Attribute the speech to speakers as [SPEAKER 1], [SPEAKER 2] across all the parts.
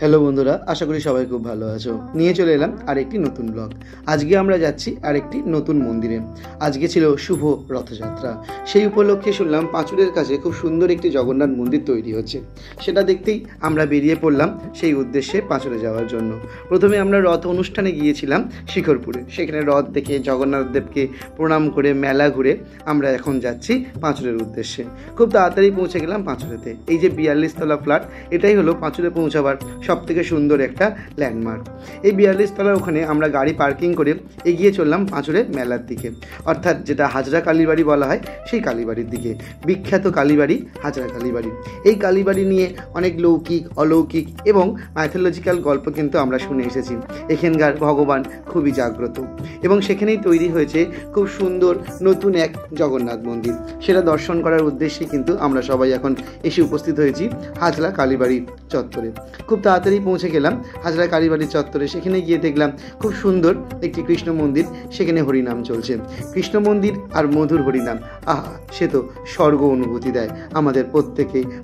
[SPEAKER 1] Hello বন্ধুরা, আশা করি সবাই খুব ভালো আছো। নিয়ে চলে এলাম আরেকটি নতুন ব্লগ। আজকে আমরা যাচ্ছি আরেকটি নতুন মন্দিরে। আজকে ছিল শুভ রথযাত্রা। সেই উপলক্ষে শুনলাম পাঁচুরের কাছে খুব সুন্দর একটি জগন্নাথ মন্দির তৈরি হচ্ছে। সেটা দেখতেই আমরা বেরিয়ে পড়লাম সেই উদ্দেশ্যে পাঁচুরে যাওয়ার জন্য। প্রথমে আমরা রথ অনুষ্ঠানে গিয়েছিলাম শিখরপুরে। সেখানে রথ দেখে জগন্নাথ দেবকে প্রণাম করে মেলা ঘুরে আমরা এখন যাচ্ছি পাঁচুরের উদ্দেশ্যে। খুব তাড়াতাড়ি পৌঁছে গেলাম পাঁচুরেতে। এই যে 42 তলা ফ্ল্যাট, এটাই হলো পাঁচুরে পৌঁছাবার সবথেকে সুন্দর একটা ল্যান্ডমার্ক। এই 42 তলার ওখানে আমরা গাড়ি পার্কিং করে এগিয়ে চললাম পাঁচুরে মেলার দিকে, অর্থাৎ যেটা হাজরা কালীবাড়ি বলা হয় সেই কালীবাড়ির দিকে। বিখ্যাত কালীবাড়ি হাজরা কালীবাড়ি। এই কালীবাড়ি নিয়ে অনেক লৌকিক, অলৌকিক এবং মাইথোলজিক্যাল গল্প কিন্তু আমরা শুনে এসেছি। এখানকার ভগবান খুবই জাগ্রত এবং সেখানেই তৈরি হয়েছে খুব সুন্দর নতুন এক জগন্নাথ মন্দির। সেটা দর্শন করার উদ্দেশ্যে কিন্তু আমরা সবাই এখন এসে উপস্থিত হয়েছি হাজরা কালীবাড়ি চত্বরে। খুব তাড়াতাড়ি পৌঁছে গেলাম হাজরা কালীবাড়ির চত্বরে। সেখানে গিয়ে দেখলাম খুব সুন্দর একটি কৃষ্ণ মন্দির, সেখানে হরিনাম চলছে। কৃষ্ণ মন্দির আর মধুর হরিনাম, আহা, সে তো স্বর্গ অনুভূতি দেয় আমাদের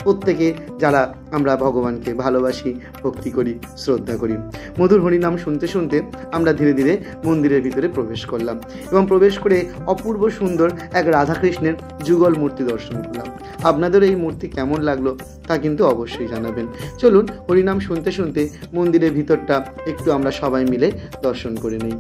[SPEAKER 1] প্রত্যেকে যারা আমরা ভগবানকে ভালোবাসি, ভক্তি করি, শ্রদ্ধা করি। মধুর হরিনাম শুনতে শুনতে আমরা ধীরে ধীরে মন্দিরের ভিতরে প্রবেশ করলাম এবং প্রবেশ করে অপূর্ব সুন্দর এক রাধাকৃষ্ণের যুগল মূর্তি দর্শন করলাম। আপনাদের এই মূর্তি কেমন লাগলো তা কিন্তু অবশ্যই জানাবেন। চলুন হরিনাম শুনতে শুনতে মন্দিরের ভিতরটা একটু আমরা সবাই মিলে দর্শন করে নিই।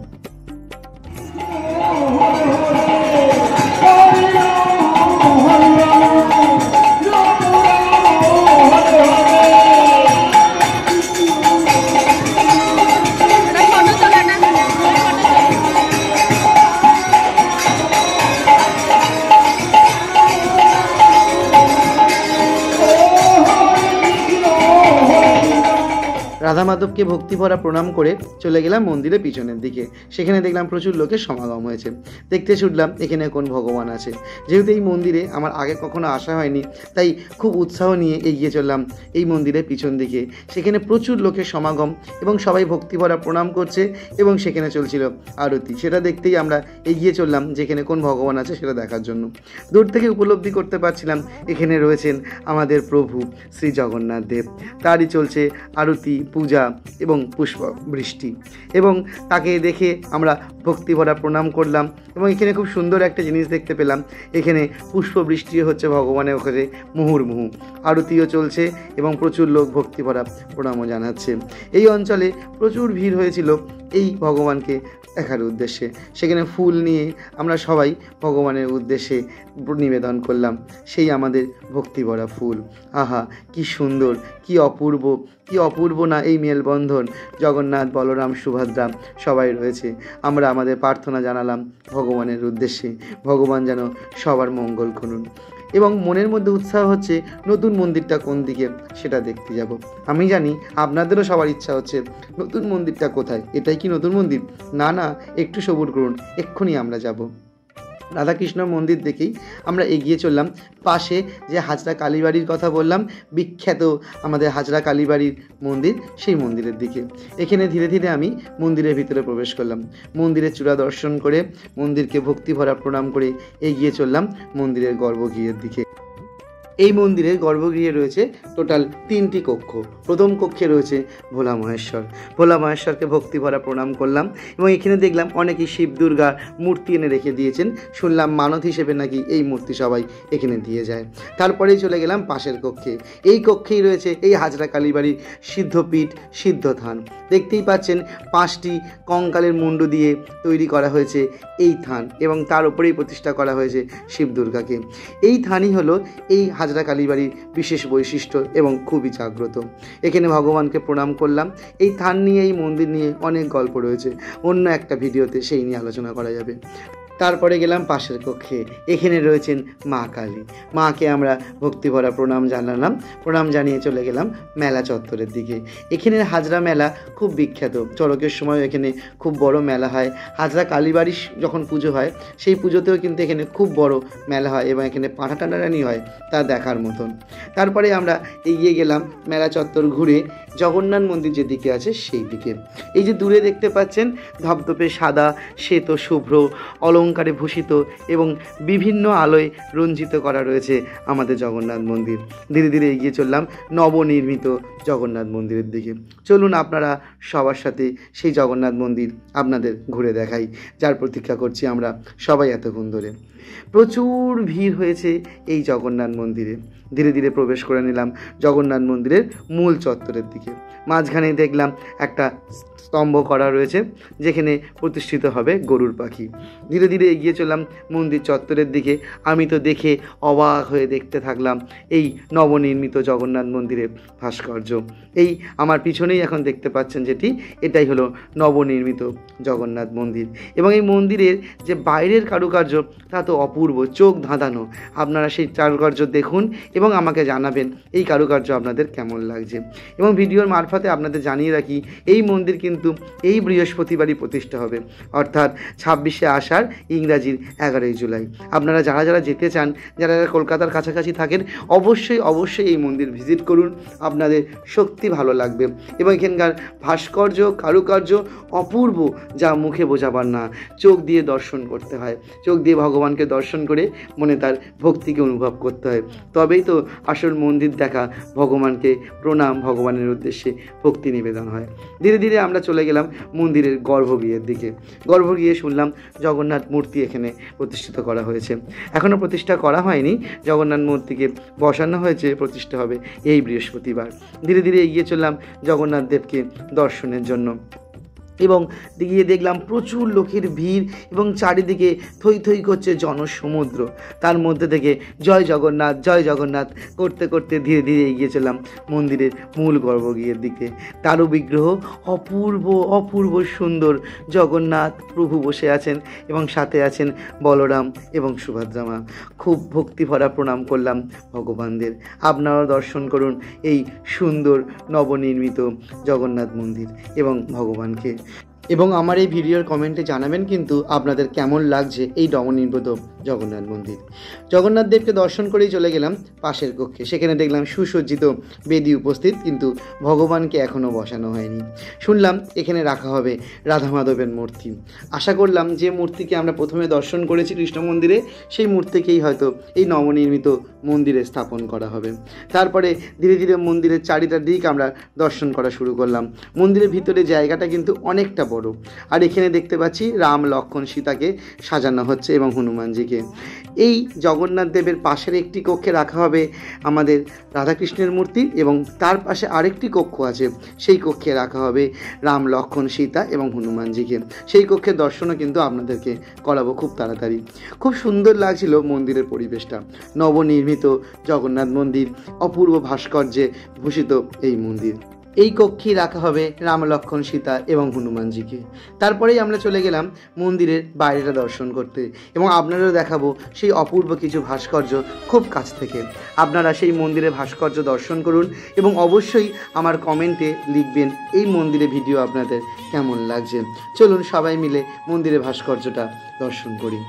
[SPEAKER 1] রাধা মাধবকে ভক্তি ভরা প্রণাম করে চলে গেলাম মন্দিরের পিছনের দিকে। সেখানে দেখলাম প্রচুর লোকের সমাগম হয়েছে। দেখতে ছুটলাম এখানে কোন ভগবান আছে। যেহেতু এই মন্দিরে আমার আগে কখনো আসা হয়নি, তাই খুব উৎসাহ নিয়ে এগিয়ে চললাম এই মন্দিরের পিছন দিকে। সেখানে প্রচুর লোকের সমাগম এবং সবাই ভক্তি ভরা প্রণাম করছে এবং সেখানে চলছিল আরতি। সেটা দেখতেই আমরা এগিয়ে চললাম যেখানে কোন ভগবান আছে সেটা দেখার জন্য। দূর থেকে উপলব্ধি করতে পারছিলাম এখানে রয়েছেন আমাদের প্রভু শ্রী জগন্নাথ দেব। তারই চলছে আরতি, পূজা এবং পুষ্প বৃষ্টি, এবং তাকে দেখে আমরা ভক্তি ভরা প্রণাম করলাম। এবং এখানে খুব সুন্দর একটা জিনিস দেখতে পেলাম, এখানে পুষ্প বৃষ্টিও হচ্ছে ভগবানের ওখানে মুহুর্মুহু, আরতিও চলছে এবং প্রচুর লোক ভক্তি ভরা প্রণামও জানাচ্ছে। এই অঞ্চলে প্রচুর ভিড় হয়েছিল এই ভগবানকে দেখার উদ্দেশ্যে। সেখানে ফুল নিয়ে আমরা সবাই ভগবানের উদ্দেশ্যে নিবেদন করলাম সেই আমাদের ভক্তি ভরা ফুল। আহা, কি সুন্দর, কি অপূর্ব না এই মেলবন্ধন। জগন্নাথ, বলরাম, সুভদ্রা সবাই রয়েছে। আমরা আমাদের প্রার্থনা জানালাম ভগবানের উদ্দেশ্যে, ভগবান যেন সবার মঙ্গল করুন। এবং মনের মধ্যে উৎসাহ হচ্ছে নতুন মন্দিরটা কোন দিকে সেটা দেখতে যাব। আমি জানি আপনাদেরও সবার ইচ্ছা হচ্ছে নতুন মন্দিরটা কোথায়, এটাই কি নতুন মন্দির? না, একটু সবুর করুন, এক্ষুনি আমরা যাব। রাধাকৃষ্ণ মন্দির দেখেই আমরা এগিয়ে চললাম পাশে যে হাজরা কালীবাড়ির কথা বললাম, বিখ্যাত আমাদের হাজরা কালীবাড়ির মন্দির, সেই মন্দিরের দিকে। এখানে ধীরে ধীরে আমি মন্দিরের ভিতরে প্রবেশ করলাম। মন্দিরের চূড়া দর্শন করে মন্দিরকে ভক্তি ভরা প্রণাম করে এগিয়ে চললাম মন্দিরের গর্ভগৃহের দিকে। এই মন্দিরের গর্ভগৃহে রয়েছে টোটাল 3টি কক্ষ। প্রথম কক্ষে রয়েছে ভোলা মহেশ্বরকে ভক্তি ভরা প্রণাম করলাম এবং এখানে দেখলাম অনেকেই শিব দুর্গা মূর্তি এনে রেখে দিয়েছেন। শুনলাম মানত হিসেবে নাকি এই মূর্তি সবাই এখানে দিয়ে যায়। তারপরেই চলে গেলাম পাশের কক্ষে। এই কক্ষেই রয়েছে এই হাজরা কালীবাড়ির সিদ্ধপীঠ, সিদ্ধথান। দেখতেই পাচ্ছেন 5টি কঙ্কালের মুন্ডু দিয়ে তৈরি করা হয়েছে এই থান এবং তার উপরেই প্রতিষ্ঠা করা হয়েছে শিব দুর্গাকে। এই থানই হলো এই হাজরা কালীবাড়ির বিশেষ বৈশিষ্ট্য এবং খুবই জাগ্রত। এখানে ভগবানকে প্রণাম করলাম। এই থান নিয়ে, এই মন্দির নিয়ে অনেক গল্প রয়েছে, অন্য একটা ভিডিওতে সেই নিয়ে আলোচনা করা যাবে। তারপরে গেলাম পাশের কক্ষে। এখানে রয়েছেন মা কালী। মাকে আমরা ভক্তি ভরা প্রণাম জানালাম। প্রণাম জানিয়ে চলে গেলাম মেলা চত্বরের দিকে। এখানের হাজরা মেলা খুব বিখ্যাত। চড়কের সময় এখানে খুব বড় মেলা হয়। হাজরা কালীবাড়ির যখন পুজো হয় সেই পুজোতেও কিন্তু এখানে খুব বড় মেলা হয় এবং এখানে পাঁঠা টানাটানি হয়, তা দেখার মতন। তারপরে আমরা এগিয়ে গেলাম মেলা চত্বর ঘুরে জগন্নাথ মন্দির যেদিকে আছে সেই দিকে। এই যে দূরে দেখতে পাচ্ছেন ধপধপে সাদা, শ্বেত, শুভ্র, অলঙ্কারে ভূষিত এবং বিভিন্ন আলোয় রঞ্জিত করা রয়েছে আমাদের জগন্নাথ মন্দির। ধীরে ধীরে এগিয়ে চললাম নবনির্মিত জগন্নাথ মন্দিরের দিকে। চলুন আপনারা সবার সাথে সেই জগন্নাথ মন্দির আপনাদের ঘুরে দেখাই, যার প্রতীক্ষা করছি আমরা সবাই এতক্ষণ ধরে। প্রচুর ভিড় হয়েছে এই জগন্নাথ মন্দিরে। ধীরে ধীরে প্রবেশ করে নিলাম জগন্নাথ মন্দিরের মূল চত্বরের দিকে। মাঝখানে দেখলাম একটা স্তম্ভ করা রয়েছে যেখানে প্রতিষ্ঠিত হবে গরুর পাখি। ধীরে ধীরে এগিয়ে চললাম মন্দির চত্বরের দিকে। আমি তো দেখে অবাক হয়ে দেখতে থাকলাম এই নবনির্মিত জগন্নাথ মন্দিরের ভাস্কর্য। এই আমার পিছনেই এখন দেখতে পাচ্ছেন যেটি, এটাই হলো নবনির্মিত জগন্নাথ মন্দির। এবং এই মন্দিরের যে বাইরের কারুকার্য তা তো অপূর্ব, চোখ ধাঁধানো। আপনারা সেই কারুকার্য দেখুন এবং আমাকে জানাবেন এই কারুকার্য আপনাদের কেমন লাগছে। এবং ভিডিওর মারফতে আপনাদের জানিয়ে রাখি, এই মন্দির কিন্তু এই বৃহস্পতিবারই প্রতিষ্ঠা হবে, অর্থাৎ 26শে আষাঢ়, ইংরাজির 11ই জুলাই। আপনারা যারা যারা যেতে চান, যারা যারা কলকাতার কাছাকাছি থাকেন, অবশ্যই এই মন্দির ভিজিট করুন। আপনাদের সত্যি ভালো লাগবে। এবং এখানকার ভাস্কর্য, কারুকার্য অপূর্ব, যা মুখে বোঝাবার না, চোখ দিয়ে দর্শন করতে হয়। চোখ দিয়ে ভগবানকে দর্শন করে মনে তার ভক্তিকে অনুভব করতে হয়, তবেই তো আসল মন্দির দেখা, ভগবানকে প্রণাম, ভগবানের উদ্দেশ্যে ভক্তি নিবেদন হয়। ধীরে ধীরে আমরা চলে গেলাম মন্দিরের গর্ভগৃহের দিকে। গর্ভগৃহে শুনলাম জগন্নাথ মূর্তি এখানে প্রতিষ্ঠিত করা হয়েছে। এখনও প্রতিষ্ঠা করা হয়নি, জগন্নাথ মূর্তিকে বসানো হয়েছে, প্রতিষ্ঠা হবে এই বৃহস্পতিবার। ধীরে ধীরে এগিয়ে চললাম জগন্নাথ দেবকে দর্শনের জন্য এবং গিয়ে দেখলাম প্রচুর লোকের ভিড় এবং চারিদিকে থই থই করছে জনসমুদ্র। তার মধ্যে থেকে জয় জগন্নাথ, জয় জগন্নাথ করতে করতে ধীরে ধীরে এগিয়ে চললাম মন্দিরের মূল গর্ভগৃহের দিকে। তারও বিগ্রহ অপূর্ব সুন্দর জগন্নাথ প্রভু বসে আছেন এবং সাথে আছেন বলরাম এবং সুভদ্রা মা। খুব ভক্তিভরা প্রণাম করলাম ভগবানদের। আপনারাও দর্শন করুন এই সুন্দর নবনির্মিত জগন্নাথ মন্দির এবং ভগবানকে। এবং আমার এই ভিডিওর কমেন্টে জানাবেন কিন্তু আপনাদের কেমন লাগছে এই নবনির্মিত জগন্নাথ মন্দির। জগন্নাথ দেবকে দর্শন করেই চলে গেলাম পাশের কক্ষে। সেখানে দেখলাম সুসজ্জিত বেদি উপস্থিত, কিন্তু ভগবানকে এখনও বসানো হয়নি। শুনলাম এখানে রাখা হবে রাধা মাধবের মূর্তি। আশা করলাম যে মূর্তিকে আমরা প্রথমে দর্শন করেছি কৃষ্ণ মন্দিরে, সেই মূর্তিকেই হয়তো এই নবনির্মিত মন্দিরে স্থাপন করা হবে। তারপরে ধীরে ধীরে মন্দিরের চারিটা দিক আমরা দর্শন করা শুরু করলাম। মন্দিরের ভিতরে জায়গাটা কিন্তু অনেকটা বড়। আর এখানে দেখতে পাচ্ছি রাম, লক্ষ্মণ, সীতাকে সাজানো হচ্ছে এবং হনুমানজিকে। এই জগন্নাথ দেবের পাশের একটি কক্ষে রাখা হবে আমাদের রাধাকৃষ্ণের মূর্তি এবং তার পাশে আরেকটি কক্ষ আছে, সেই কক্ষে রাখা হবে রাম, লক্ষ্মণ, সীতা এবং হনুমানজিকে। সেই কক্ষের দর্শনও কিন্তু আপনাদেরকে করাবো খুব তাড়াতাড়ি। খুব সুন্দর লাগছিল মন্দিরের পরিবেশটা। নবনির্মিত জগন্নাথ মন্দির, অপূর্ব ভাস্কর্যে ভূষিত এই মন্দির। এই কক্ষেই রাখা হবে রাম, লক্ষ্মণ, সীতা এবং হনুমানজিকে। তারপরেই আমরা চলে গেলাম মন্দিরের বাইরেটা দর্শন করতে এবং আপনারাও দেখাবো সেই অপূর্ব কিছু ভাস্কর্য খুব কাছ থেকে। আপনারা সেই মন্দিরের ভাস্কর্য দর্শন করুন এবং অবশ্যই আমার কমেন্টে লিখবেন এই মন্দিরের ভিডিও আপনাদের কেমন লাগছে। চলুন সবাই মিলে মন্দিরের ভাস্কর্যটা দর্শন করি।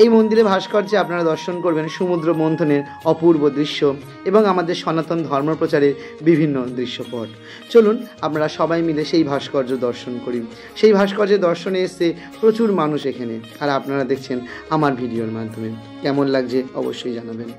[SPEAKER 1] এই মন্দিরে ভাস্কর্যে আপনারা দর্শন করবেন সমুদ্র মন্থনের অপূর্ব দৃশ্য এবং আমাদের সনাতন ধর্ম প্রচারের বিভিন্ন দৃশ্যপট। চলুন আপনারা সবাই মিলে সেই ভাস্কর্য দর্শন করি। সেই ভাস্কর্যের দর্শনে এসে প্রচুর মানুষ এখানে, আর আপনারা দেখছেন আমার ভিডিওর মাধ্যমে। কেমন লাগছে অবশ্যই জানাবেন।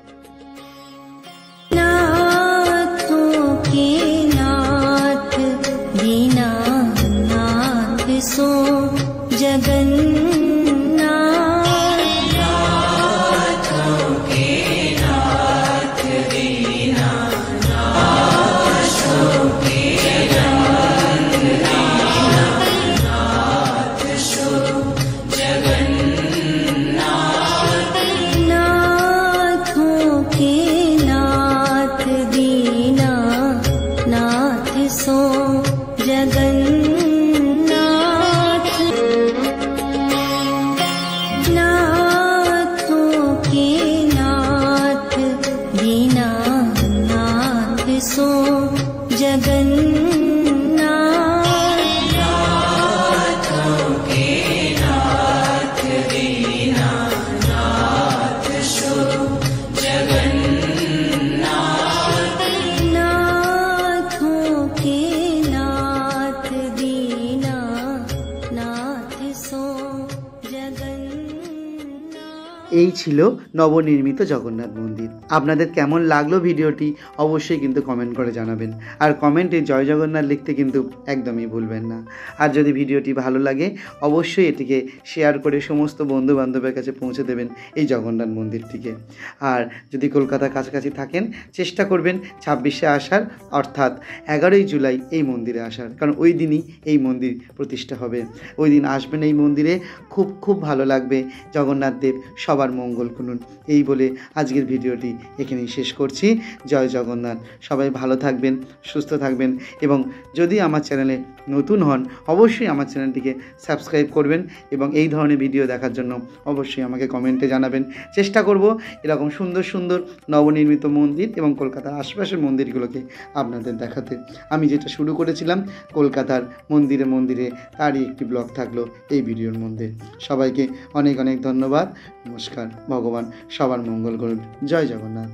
[SPEAKER 1] এই ছিল নবনির্মিত জগন্নাথ মন্দির। আপনাদের কেমন লাগলো ভিডিওটি অবশ্যই কিন্তু কমেন্ট করে জানাবেন, আর কমেন্টে জয় জগন্নাথ লিখতে কিন্তু একদমই ভুলবেন না। আর যদি ভিডিওটি ভালো লাগে অবশ্যই এটিকে শেয়ার করে সমস্ত বন্ধু বান্ধবের কাছে পৌঁছে দেবেন এই জগন্নাথ মন্দিরটিকে। আর যদি কলকাতার কাছাকাছি থাকেন চেষ্টা করবেন 26শে আসার, অর্থাৎ 11ই জুলাই এই মন্দিরে আসার, কারণ ওই দিনই এই মন্দির প্রতিষ্ঠা হবে। ওই দিন আসবেন এই মন্দিরে, খুব ভালো লাগবে। জগন্নাথ দেব সবার মঙ্গল করুন। এই বলে আজকের ভিডিওটি এখানেই শেষ করছি। জয় জগন্নাথ। সবাই ভালো থাকবেন, সুস্থ থাকবেন, এবং যদি আমার চ্যানেলে নতুন হন অবশ্যই আমার চ্যানেলটিকে সাবস্ক্রাইব করবেন, এবং এই ধরনের ভিডিও দেখার জন্য অবশ্যই আমাকে কমেন্টে জানাবেন। চেষ্টা করব এরকম সুন্দর সুন্দর নবনির্মিত মন্দির এবং কলকাতার আশেপাশের মন্দিরগুলোকে আপনাদের দেখাতে। আমি যেটা শুরু করেছিলাম কলকাতার মন্দিরে মন্দিরে, তারই একটি ব্লগ থাকলো এই ভিডিওর মধ্যে। সবাইকে অনেক অনেক ধন্যবাদ। নমস্কার। ভগবান সবার মঙ্গল করুন। জয় জগন্নাথ।